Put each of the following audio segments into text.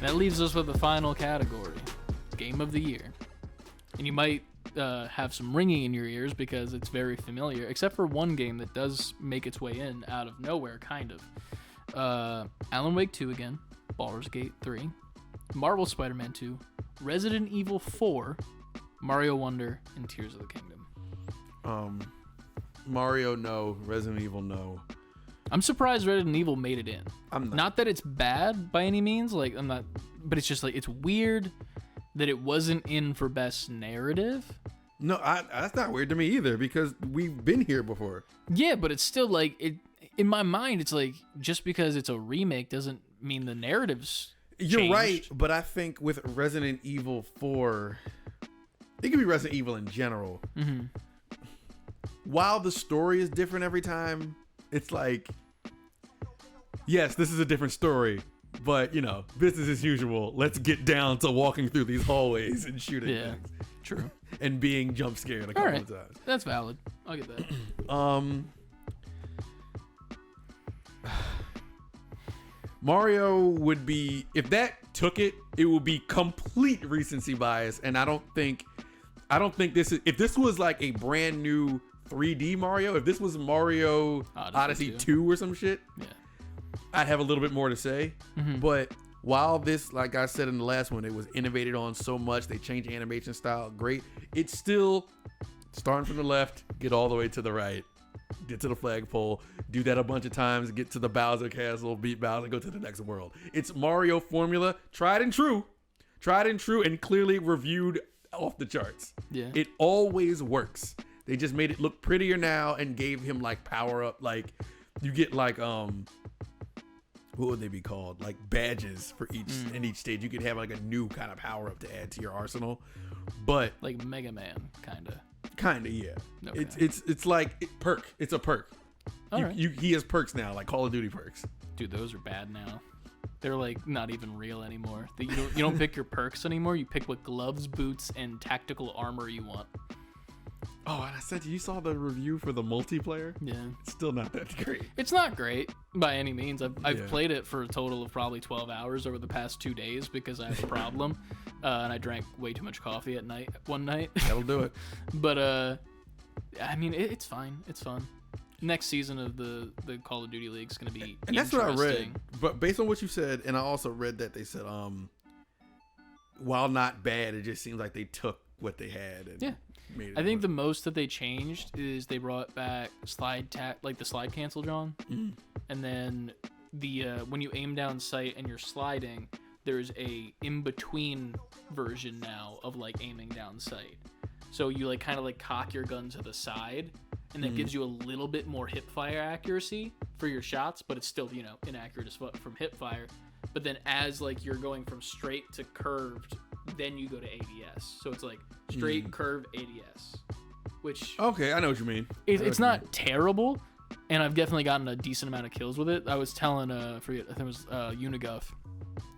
That leaves us with the final category, Game of the Year. And you might have some ringing in your ears because it's very familiar, except for one game that does make its way in out of nowhere, kind of. Alan Wake 2 again, Baldur's Gate 3, Marvel Spider-Man 2, Resident Evil 4, Mario Wonder, and Tears of the Kingdom. Mario, no. Resident Evil, no. I'm surprised Resident Evil made it in. I'm not. Not that it's bad by any means, like I'm not, but it's just like it's weird that it wasn't in for best narrative. No, that's not weird to me either because we've been here before. Yeah, but it's still like it. In my mind, it's like just because it's a remake doesn't mean the narrative's You're changed. right, but I think with Resident Evil 4, it could be Resident Evil in general. Mm-hmm. While the story is different every time, it's like, yes, this is a different story, but, you know, business as usual. Let's get down to walking through these hallways and shooting things. True. And being jump scared a couple of times. That's valid. I'll get that. Mario would be, if that took it, it would be complete recency bias, and I don't think this is, if this was like a brand new 3D Mario, if this was Mario Odyssey 2 or some shit, yeah, I'd have a little bit more to say. Mm-hmm. But while this, like I said in the last one, it was innovated on so much, they changed animation style, great. It's still starting from the left, get all the way to the right, get to the flagpole, do that a bunch of times, get to the Bowser Castle, beat Bowser, go to the next world. It's Mario formula, tried and true, and clearly reviewed off the charts. Yeah, it always works. They just made it look prettier now and gave him like power up, like you get like what would they be called? Like badges for each in each stage. You could have like a new kind of power up to add to your arsenal, but like Mega Man, kinda, yeah. Okay. It's like perk. It's a perk. Right. He has perks now, like Call of Duty perks. Dude, those are bad now. They're like not even real anymore. You don't pick your perks anymore. You pick what gloves, boots, and tactical armor you want. Oh, and I said you saw the review for the multiplayer? Yeah. It's still not that great. It's not great by any means. I've played it for a total of probably 12 hours over the past 2 days because I have a problem. And I drank way too much coffee one night. That'll do it. But, I mean, it's fine. It's fun. Next season of the Call of Duty League is going to be and that's what I read. But based on what you said, and I also read that they said, while not bad, it just seems like they took what they had and made it. I think the most that they changed is they brought back the slide cancel, John. Mm-hmm. And then the when you aim down sight and you're sliding, there's a in-between version now of like aiming down sight. So you like kind of like cock your gun to the side, and that gives you a little bit more hip fire accuracy for your shots, but it's still, you know, inaccurate as fuck from hip fire. But then as like you're going from straight to curved, then you go to ADS. So it's like straight curve ADS, which okay, I know what you mean. It's not terrible, and I've definitely gotten a decent amount of kills with it. I was telling I think it was Uniguff.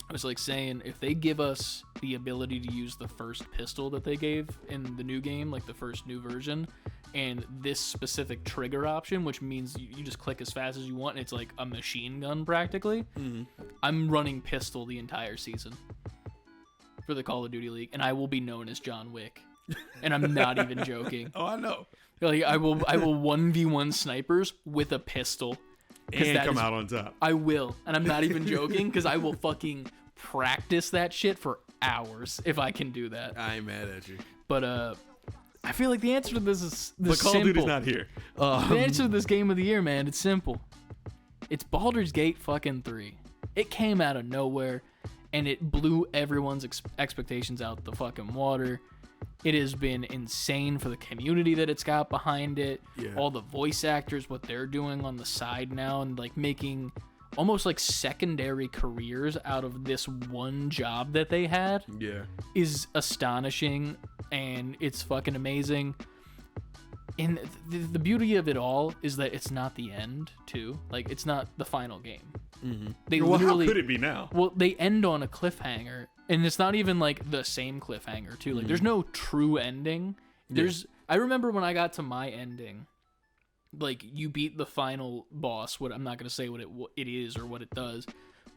I was like saying, if they give us the ability to use the first pistol that they gave in the new game, like the first new version, and this specific trigger option, which means you just click as fast as you want, and it's like a machine gun practically. I'm running pistol the entire season for the Call of Duty League, and I will be known as John Wick, and I'm not even joking. Oh, I know. Like I will 1v1 snipers with a pistol. And come out on top. I will, and I'm not even joking, because I will fucking practice that shit for hours if I can do that. I ain't mad at you. But I feel like the answer to this is but Call of Duty's not here. The answer to this game of the year, man, it's simple. It's Baldur's Gate fucking 3. It came out of nowhere, and it blew everyone's expectations out the fucking water. It has been insane for the community that it's got behind it. Yeah. All the voice actors, what they're doing on the side now, and like making almost like secondary careers out of this one job that they had, yeah, is astonishing. and it's fucking amazing. And the beauty of it all is that it's not the end, too. Like, it's not the final game. Mm-hmm. They Well, literally, how could it be now? Well, they end on a cliffhanger, and it's not even like the same cliffhanger, too. Like, there's no true ending. I remember when I got to my ending, like, you beat the final boss. I'm not gonna say what it is or what it does,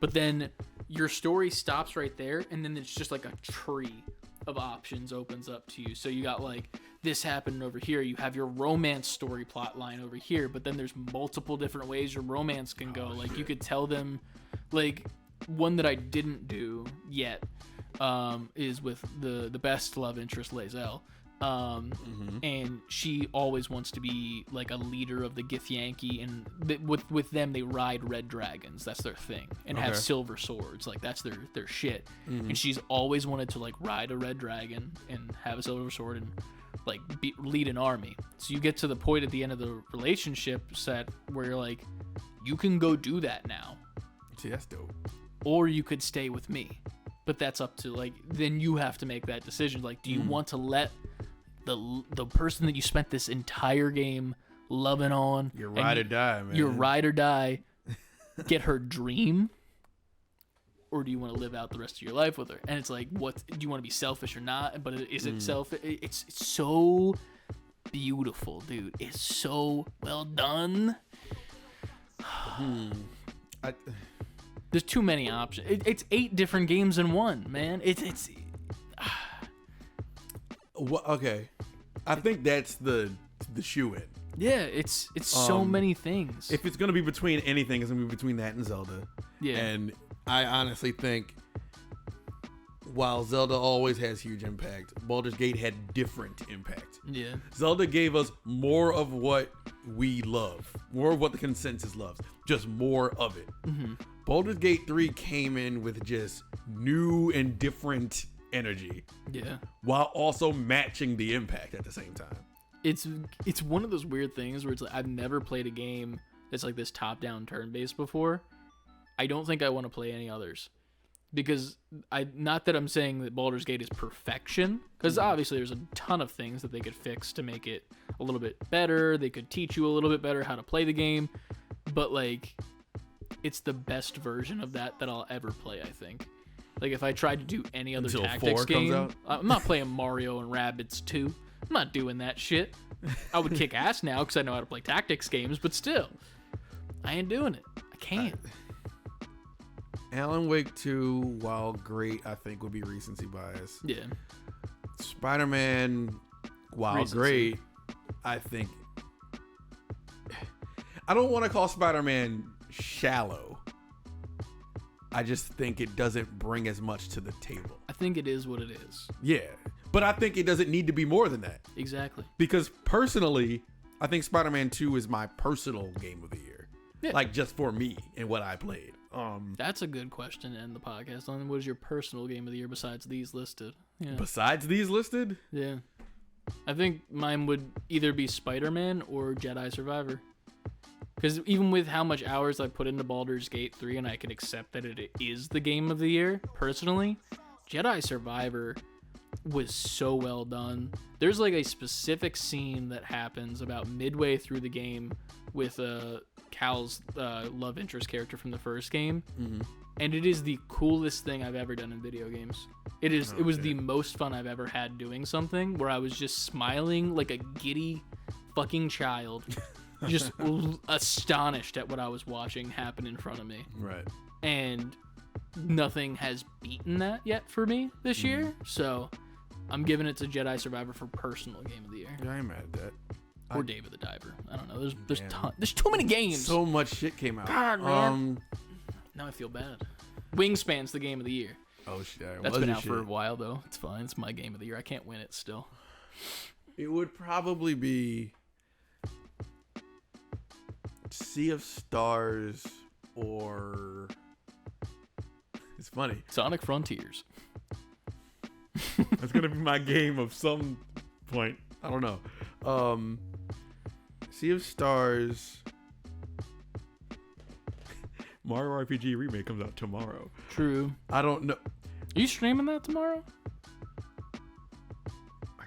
but then your story stops right there, and then it's just like a tree of options opens up to you. So you got like this happened over here, you have your romance story plot line over here, but then there's multiple different ways your romance can go. Like, you could tell them, like, one that I didn't do yet is with the best love interest, Lae'zel. And she always wants to be like a leader of the Githyanki, and with them they ride red dragons. That's their thing, and have silver swords. Like, that's their shit. And she's always wanted to like ride a red dragon and have a silver sword and like lead an army. So you get to the point at the end of the relationship set where you're like, you can go do that now. See, that's dope. Or you could stay with me, but that's up to like, then you have to make that decision. Like, do you want to let the person that you spent this entire game loving on, your ride or die, man, your ride or die, get her dream, or do you want to live out the rest of your life with her? And it's like, what do you want to be selfish or not? But is it selfish? It's so beautiful, dude. It's so well done. There's too many options. It's 8 different games in one, man. It's well, okay. I think that's the shoe in. Yeah, it's so many things. If it's gonna be between anything, it's gonna be between that and Zelda. Yeah. And I honestly think, while Zelda always has huge impact, Baldur's Gate had different impact. Yeah. Zelda gave us more of what we love, more of what the consensus loves, just more of it. Mm-hmm. Baldur's Gate 3 came in with just new and different energy. Yeah. While also matching the impact at the same time. It's one of those weird things where it's like, I've never played a game that's like this top-down turn-based before. I don't think I want to play any others. Because not that I'm saying that Baldur's Gate is perfection, because obviously there's a ton of things that they could fix to make it a little bit better. They could teach you a little bit better how to play the game, but like, it's the best version of that I'll ever play, I think. Like, if I tried to do any other Until tactics 4 game, comes out? I'm not playing Mario and Rabbids 2. I'm not doing that shit. I would kick ass now because I know how to play tactics games, but still, I ain't doing it. I can't. Alan Wake 2, while great, I think would be recency bias. Yeah. Spider-Man, while Recency. great, I think... I don't want to call Spider-Man shallow. I just think it doesn't bring as much to the table. I think it is what it is. Yeah. But I think it doesn't need to be more than that. Exactly. Because personally, I think Spider-Man 2 is my personal game of the year. Yeah. Like, just for me and what I played. That's a good question to end the podcast on. What is your personal game of the year besides these listed? Yeah. Besides these listed? Yeah. I think mine would either be Spider-Man or Jedi Survivor. Because even with how much hours I put into Baldur's Gate 3, and I can accept that it is the game of the year, personally, Jedi Survivor was so well done. There's like a specific scene that happens about midway through the game with Cal's love interest character from the first game, and it is the coolest thing I've ever done in video games. It was the most fun I've ever had doing something where I was just smiling like a giddy fucking child, just astonished at what I was watching happen in front of me. Right. And nothing has beaten that yet for me this year, so I'm giving it to Jedi Survivor for personal game of the year. Yeah, I ain't mad at that. Or Dave of the Diver. I don't know. There's too many games. So much shit came out. God, man. Now I feel bad. Wingspan's the game of the year. Oh shit. That's been out for a while though. It's fine. It's my game of the year. I can't win it still. It would probably be Sea of Stars or... It's funny. Sonic Frontiers. That's gonna be my game of some point. I don't know. Sea of Stars. Mario RPG remake comes out tomorrow. True. I don't know. Are you streaming that tomorrow? I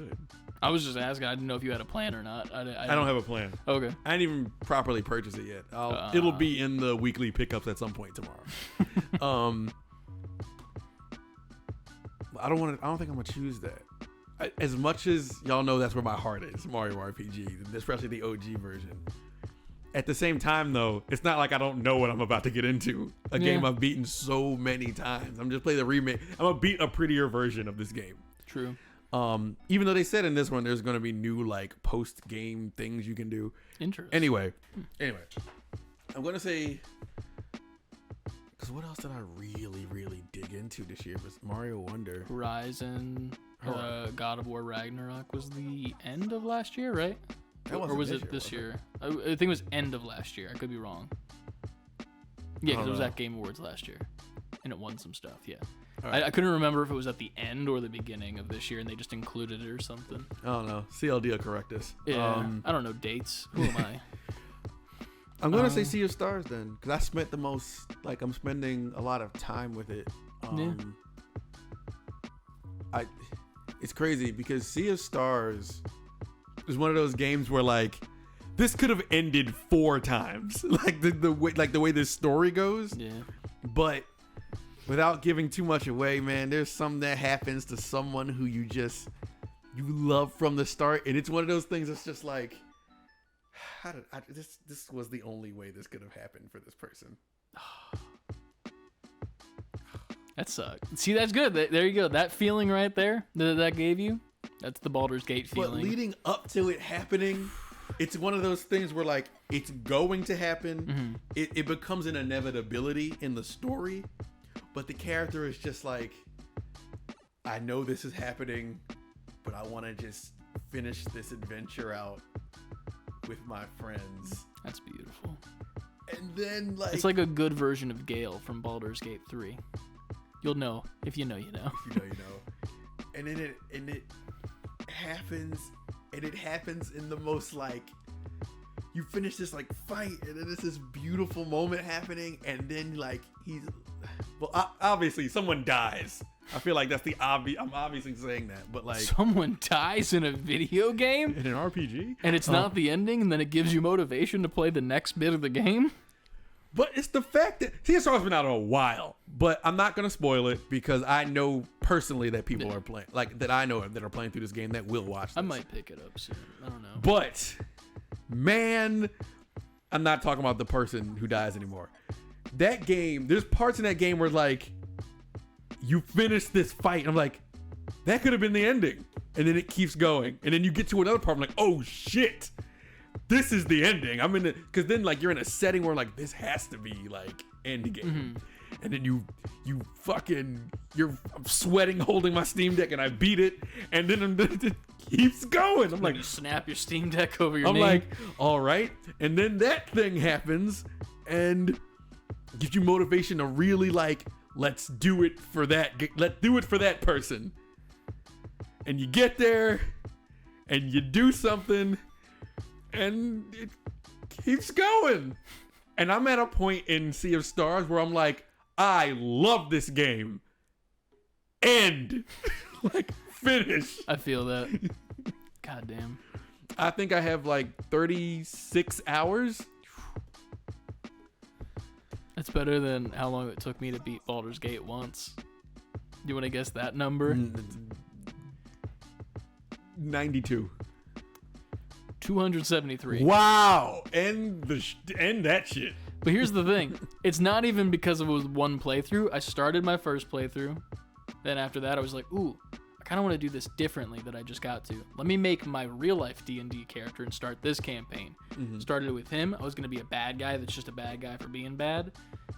could. I was just asking. I didn't know if you had a plan or not. I don't have a plan. Okay. I didn't even properly purchase it yet. It'll be in the weekly pickups at some point tomorrow. I don't think I'm gonna choose that. As much as y'all know, that's where my heart is, Mario RPG, especially the OG version. At the same time, though, it's not like I don't know what I'm about to get into. A game I've beaten so many times. I'm just playing the remake. I'm gonna beat a prettier version of this game. True. Even though they said in this one there's gonna be new like post game things you can do. Interesting. Anyway, I'm gonna say, because what else did I really dig into this year? Was Mario Wonder, Horizon, God of War Ragnarok was the end of last year, right? Or was it this year? I think it was end of last year. I could be wrong. Yeah, because it was at Game Awards last year, and it won some stuff. Yeah, right. I couldn't remember if it was at the end or the beginning of this year, and they just included it or something. I don't know. CLD will correct us. Yeah, I don't know dates. Who am I? I'm gonna say Sea of Stars then, because I spent the most. Like, I'm spending a lot of time with it. It's crazy because Sea of Stars is one of those games where like this could have ended 4 times, like the way this story goes. Yeah. But without giving too much away, man, there's something that happens to someone who you love from the start, and it's one of those things that's just like, how did this was the only way this could have happened for this person. That sucked. See, that's good. There you go. That feeling right there that gave you, that's the Baldur's Gate feeling. But leading up to it happening, it's one of those things where like it's going to happen. Mm-hmm. It becomes an inevitability in the story, but the character is just like, I know this is happening, but I want to just finish this adventure out with my friends. That's beautiful. And then like it's like a good version of Gale from Baldur's Gate 3. You'll know. If you know, you know. If you know, you know. And then it happens, and it happens in the most like, you finish this like fight, and then there's this beautiful moment happening, and then like obviously someone dies. I feel like that's the obvious. I'm obviously saying that, but like someone dies in a video game, in an RPG, and it's not the ending, and then it gives you motivation to play the next bit of the game. But it's the fact that CSR's been out a while, but I'm not gonna spoil it because I know personally that people are playing, like that I know that are playing through this game that will watch this. I might pick it up soon. I don't know. But man, I'm not talking about the person who dies anymore. That game, there's parts in that game where like you finish this fight, and I'm like, that could have been the ending, and then it keeps going, and then you get to another part, I'm like, oh shit. This is the ending. I'm in it because then like you're in a setting where like this has to be like end game, and then I'm sweating holding my Steam Deck, and I beat it, and then it keeps going. I'm like, you snap your Steam Deck over your I'm knee. like, all right, and then that thing happens and gives you motivation to really like, let's do it for that. Let's do it for that person. And you get there, and you do something. And it keeps going. And I'm at a point in Sea of Stars where I'm like, I love this game. End. Like, finish. I feel that. God damn. I think I have like 36 hours. That's better than how long it took me to beat Baldur's Gate once. Do you want to guess that number? 92. 273. Wow. End that shit. But here's the thing. It's not even because it was one playthrough. I started my first playthrough. Then after that, I was like, ooh, I kind of want to do this differently that I just got to. Let me make my real life D&D character and start this campaign. Started it with him. I was going to be a bad guy that's just a bad guy for being bad.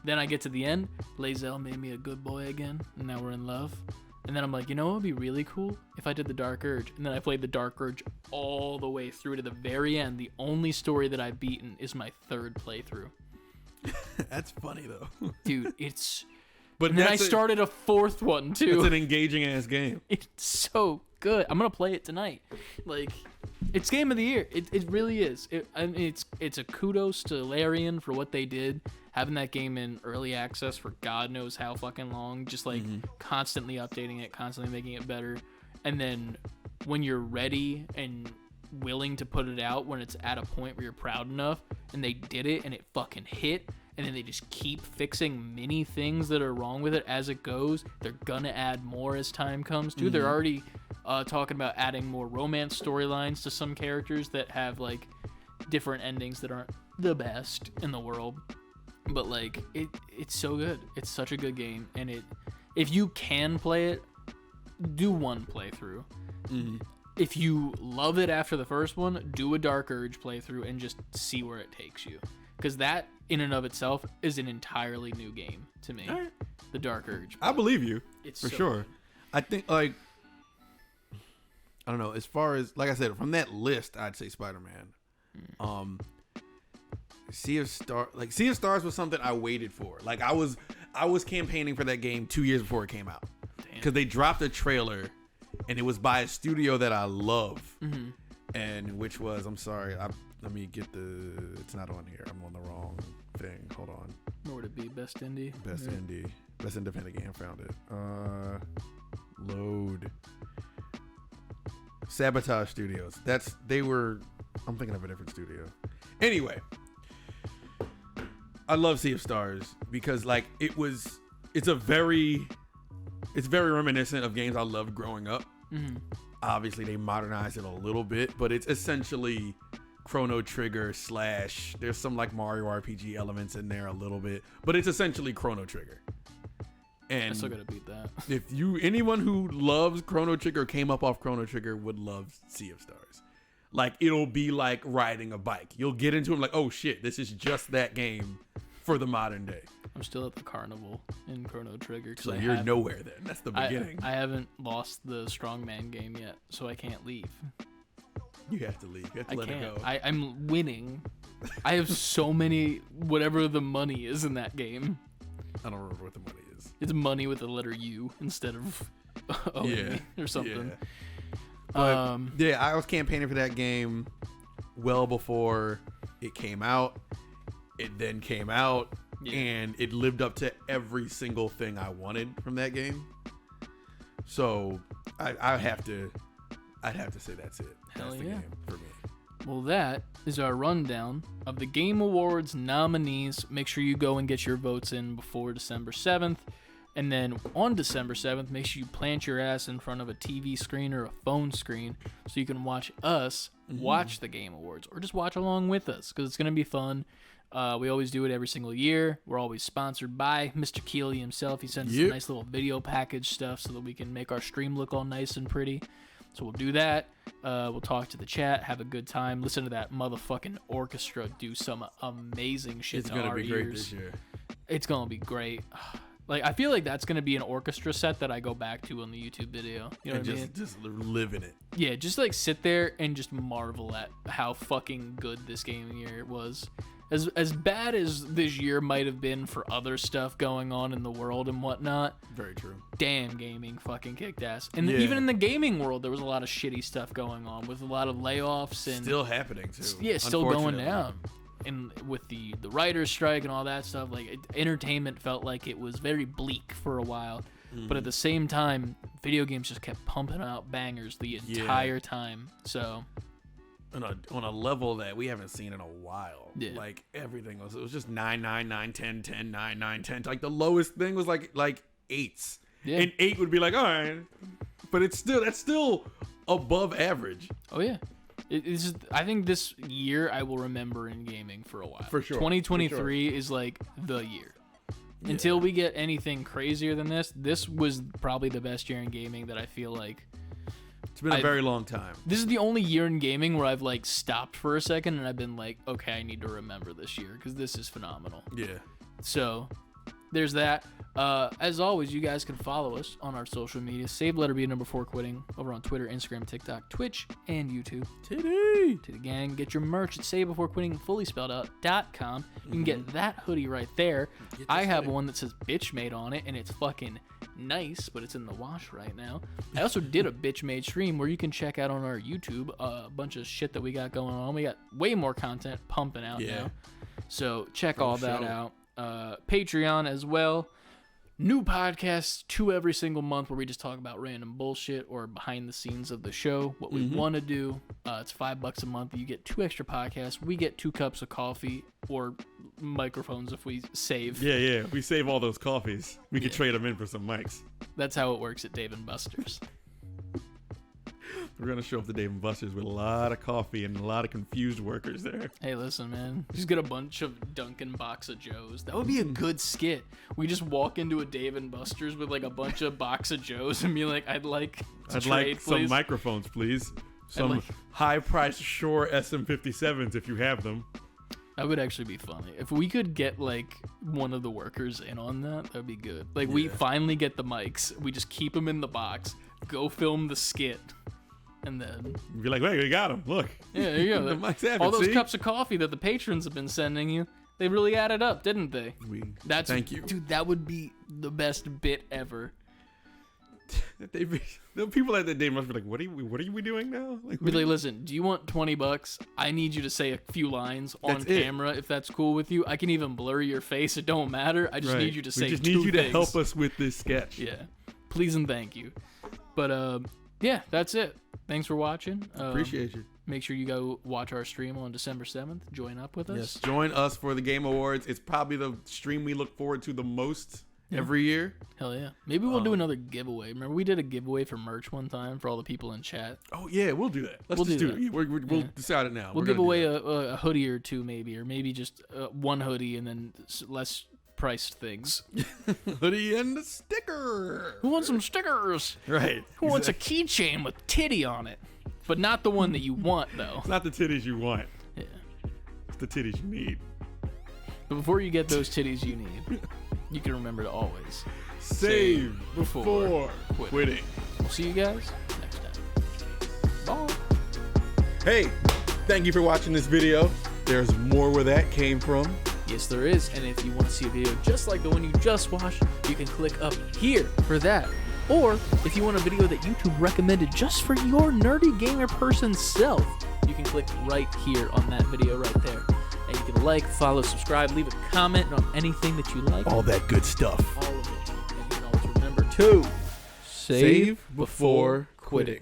Then I get to the end. Lae'zel made me a good boy again. And now we're in love. And then I'm like, you know what would be really cool? If I did the Dark Urge. And then I played the Dark Urge all the way through to the very end. The only story that I've beaten is my 3rd playthrough. That's funny, though. Dude, it's... But and then I started a 4th one, too. It's an engaging-ass game. It's so good. I'm going to play it tonight. Like, it's Game of the Year. It really is. It's a kudos to Larian for what they did. Having that game in early access for God knows how fucking long. Just, like, constantly updating it, constantly making it better. And then when you're ready and willing to put it out, when it's at a point where you're proud enough, and they did it and it fucking hit, and then they just keep fixing many things that are wrong with it as it goes. They're gonna add more as time comes too. They're already talking about adding more romance storylines to some characters that have like different endings that aren't the best in the world. But like it's so good. It's such a good game, and if you can play it, do one playthrough. If you love it after the first one, do a Dark Urge playthrough and just see where it takes you. Because that, in and of itself, is an entirely new game to me. Right. The Dark Urge. I believe you. It's for so sure. good. I think, like, I don't know. As far as, like I said, from that list, I'd say Spider-Man. Sea of Stars was something I waited for. Like, I was campaigning for that game 2 years before it came out. Because they dropped a trailer, and it was by a studio that I love. And which was, I'm sorry, let me get it's not on here. I'm on the wrong thing. Hold on. Where would it be? Best Indie? Best Indie. Best Independent Game. Found it. Load. Sabotage Studios. I'm thinking of a different studio. Anyway. I love Sea of Stars because like it's very reminiscent of games I loved growing up. Obviously they modernized it a little bit, but it's essentially Chrono Trigger / there's some like Mario RPG elements in there a little bit, but it's essentially Chrono Trigger. And I still gotta beat that. If anyone who loves Chrono Trigger, came up off Chrono Trigger, would love Sea of Stars. Like it'll be like riding a bike. You'll get into it like, oh shit, this is just that game for the modern day. I'm still at the carnival in Chrono Trigger. So you're nowhere then. That's the beginning. I haven't lost the strongman game yet, so I can't leave. You have to leave. You have to let it go. I'm winning. I have so many, whatever the money is in that game. I don't remember what the money is. It's money with the letter U instead of me or something. Yeah. But, I was campaigning for that game well before it came out. It then came out, and it lived up to every single thing I wanted from that game. So I'd have to say that's it. That's the game for me. Well, that is our rundown of the Game Awards nominees. Make sure you go and get your votes in before December 7th. And then on December 7th, make sure you plant your ass in front of a TV screen or a phone screen so you can watch us watch the Game Awards, or just watch along with us because it's going to be fun. We always do it every single year. We're always sponsored by Mr. Keeley himself. He sends us a nice little video package stuff so that we can make our stream look all nice and pretty. So we'll do that. We'll talk to the chat, have a good time, listen to that motherfucking orchestra do some amazing shit to our ears. It's going to be great this year. It's going to be great. Like, I feel like that's going to be an orchestra set that I go back to on the YouTube video. You know what I mean? Just live in it. Yeah, just like sit there and just marvel at how fucking good this gaming year was. As bad as this year might have been for other stuff going on in the world and whatnot. Very true. Damn, gaming fucking kicked ass. And even in the gaming world, there was a lot of shitty stuff going on with a lot of layoffs and still happening too. Yeah, still going down. And with the writer's strike and all that stuff, like entertainment felt like it was very bleak for a while. But at the same time, video games just kept pumping out bangers the entire time. So on a level that we haven't seen in a while. Yeah. Like everything it was just 9, 9, 9, 10, 10, 9, 9, 10. Like the lowest thing was like 8s. Yeah. And 8 would be like, all right. But that's still above average. Oh yeah. It's just, I think this year I will remember in gaming for a while. For sure. 2023 is like the year. Yeah. Until we get anything crazier than this was probably the best year in gaming that I feel like. It's been a very long time. This is the only year in gaming where I've like stopped for a second and I've been like, okay, I need to remember this year because this is phenomenal. Yeah. So there's that. As always, you guys can follow us on our social media. savebeforequitting over on Twitter, Instagram, TikTok, Twitch, and YouTube. Today. To the gang, get your merch at savebeforequitting, fully spelled out.com. You can get that hoodie right there. I have one that says bitch made on it, and it's fucking nice, but it's in the wash right now. I also did a bitch made stream where you can check out on our YouTube a bunch of shit that we got going on. We got way more content pumping out now. So check all that out. Patreon as well. New podcasts 2 every single month where we just talk about random bullshit or behind the scenes of the show, what we want to do. It's $5 a month. You get 2 extra podcasts. We get 2 cups of coffee or microphones if we save. Yeah. We save all those coffees. We could trade them in for some mics. That's how it works at Dave & Buster's. We're going to show up to Dave & Buster's with a lot of coffee and a lot of confused workers there. Hey, listen, man. Just get a bunch of Dunkin' Box of Joes. That would be a good skit. We just walk into a Dave & Buster's with like a bunch of box of Joes and be like, I'd like some microphones, please. Some high-priced Shure SM57s if you have them. That would actually be funny. If we could get like one of the workers in on that, that'd be good. Like we finally get the mics. We just keep them in the box. Go film the skit. And then be like, wait, we got them. Look. Yeah, there you go. The mics have all it, those see? cups of coffee that the patrons have been sending you, they really added up, didn't they? Thank you. Dude, that would be the best bit ever. The people at the day must be like, what are we doing now? Be like, listen, do you want $20? I need you to say a few lines on camera if that's cool with you. I can even blur your face. It don't matter. I just need you to say 2 things. We just need you to help us with this sketch. Yeah. Please and thank you. But yeah, that's it. Thanks for watching. Appreciate you. Make sure you go watch our stream on December 7th. Join up with us. Yes, join us for the Game Awards. It's probably the stream we look forward to the most every year. Hell yeah. Maybe we'll do another giveaway. Remember we did a giveaway for merch one time for all the people in chat? Oh, yeah, we'll do that. We'll do it. We'll decide it now. We'll give away a hoodie or 2 maybe, or maybe just 1 hoodie and then less priced things. Hoodie and a sticker. Who wants some stickers? Right. Who wants a keychain with titty on it? But not the one that you want, though. It's not the titties you want. Yeah. It's the titties you need. But before you get those titties you need, you can remember to always save before quitting. We'll see you guys next time. Bye. Hey, thank you for watching this video. There's more where that came from. Yes, there is. And if you want to see a video just like the one you just watched, you can click up here for that. Or if you want a video that YouTube recommended just for your nerdy gamer person self, you can click right here on that video right there. And you can like, follow, subscribe, leave a comment on anything that you like. All that good stuff. All of it. And you can always remember to save before quitting.